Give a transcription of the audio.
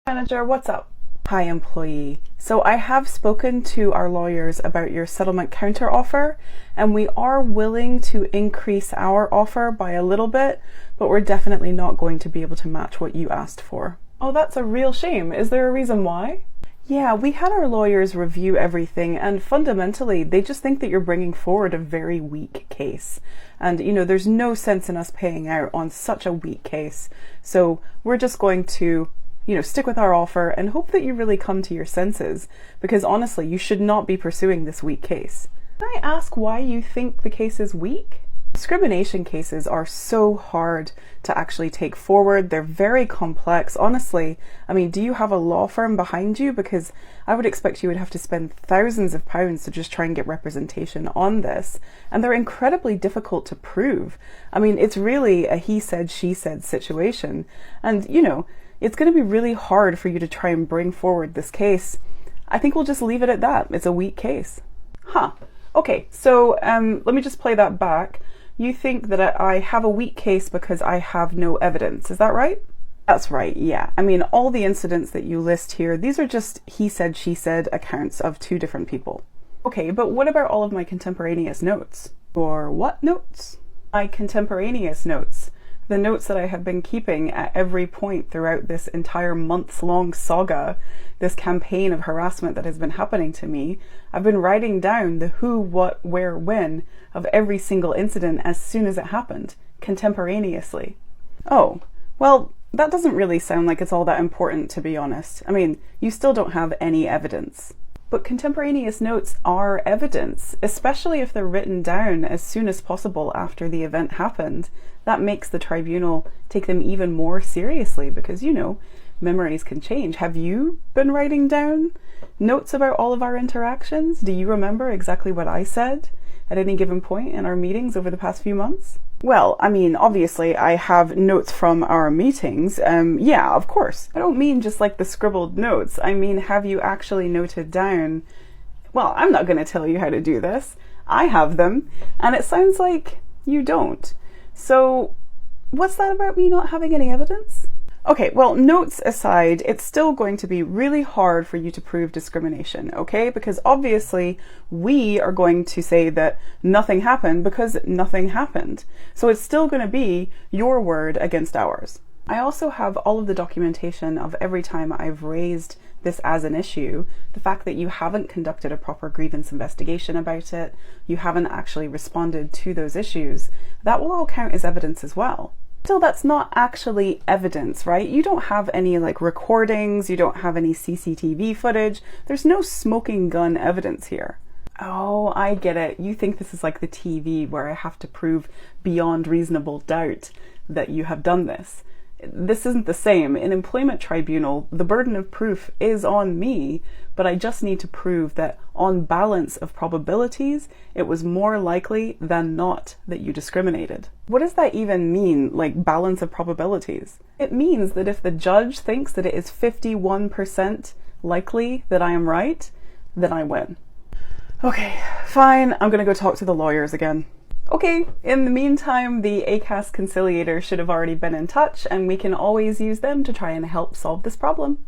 Manager, what's up? Hi, employee. So I have spoken to our lawyers about your settlement counter offer, and we are willing to increase our offer by a little bit, but we're definitely not going to be able to match what you asked for. Oh, that's a real shame. Is there a reason why? Yeah, we had our lawyers review everything, and fundamentally, they just think that you're bringing forward a very weak case. And, there's no sense in us paying out on such a weak case. So we're just going to stick with our offer and hope that you really come to your senses, because honestly, you should not be pursuing this weak case. Can I ask why you think the case is weak? Discrimination cases are so hard to actually take forward. They're very complex. Honestly, do you have a law firm behind you? Because I would expect you would have to spend thousands of pounds to just try and get representation on this. And they're incredibly difficult to prove. It's really a he said, she said situation. And, it's going to be really hard for you to try and bring forward this case. I think we'll just leave it at that. It's a weak case. Okay, so let me just play that back. You think that I have a weak case because I have no evidence. Is that right? That's right, yeah. All the incidents that you list here, these are just he said, she said accounts of two different people. Okay, but what about all of my contemporaneous notes? Or what notes? My contemporaneous notes. The notes that I have been keeping at every point throughout this entire months-long saga, this campaign of harassment that has been happening to me. I've been writing down the who, what, where, when of every single incident as soon as it happened, contemporaneously. Oh, well, that doesn't really sound like it's all that important, to be honest. You still don't have any evidence. But contemporaneous notes are evidence, especially if they're written down as soon as possible after the event happened. That makes the tribunal take them even more seriously because, memories can change. Have you been writing down notes about all of our interactions? Do you remember exactly what I said at any given point in our meetings over the past few months? Well, obviously I have notes from our meetings. Yeah, of course. I don't mean just like the scribbled notes. Have you actually noted down? Well, I'm not going to tell you how to do this. I have them, and it sounds like you don't. So, what's that about me not having any evidence? Okay, well, notes aside, it's still going to be really hard for you to prove discrimination, okay? Because obviously we are going to say that nothing happened because nothing happened. So it's still going to be your word against ours. I also have all of the documentation of every time I've raised this as an issue, the fact that you haven't conducted a proper grievance investigation about it, you haven't actually responded to those issues, that will all count as evidence as well. Still, that's not actually evidence, right? You don't have any recordings, you don't have any CCTV footage, there's no smoking gun evidence here. Oh, I get it. You think this is like the TV where I have to prove beyond reasonable doubt that you have done this. This isn't the same. In employment tribunal, the burden of proof is on me, but I just need to prove that on balance of probabilities, it was more likely than not that you discriminated. What does that even mean, balance of probabilities? It means that if the judge thinks that it is 51% likely that I am right, then I win. Okay, fine, I'm gonna go talk to the lawyers again. Okay, in the meantime, the ACAS conciliator should have already been in touch, and we can always use them to try and help solve this problem.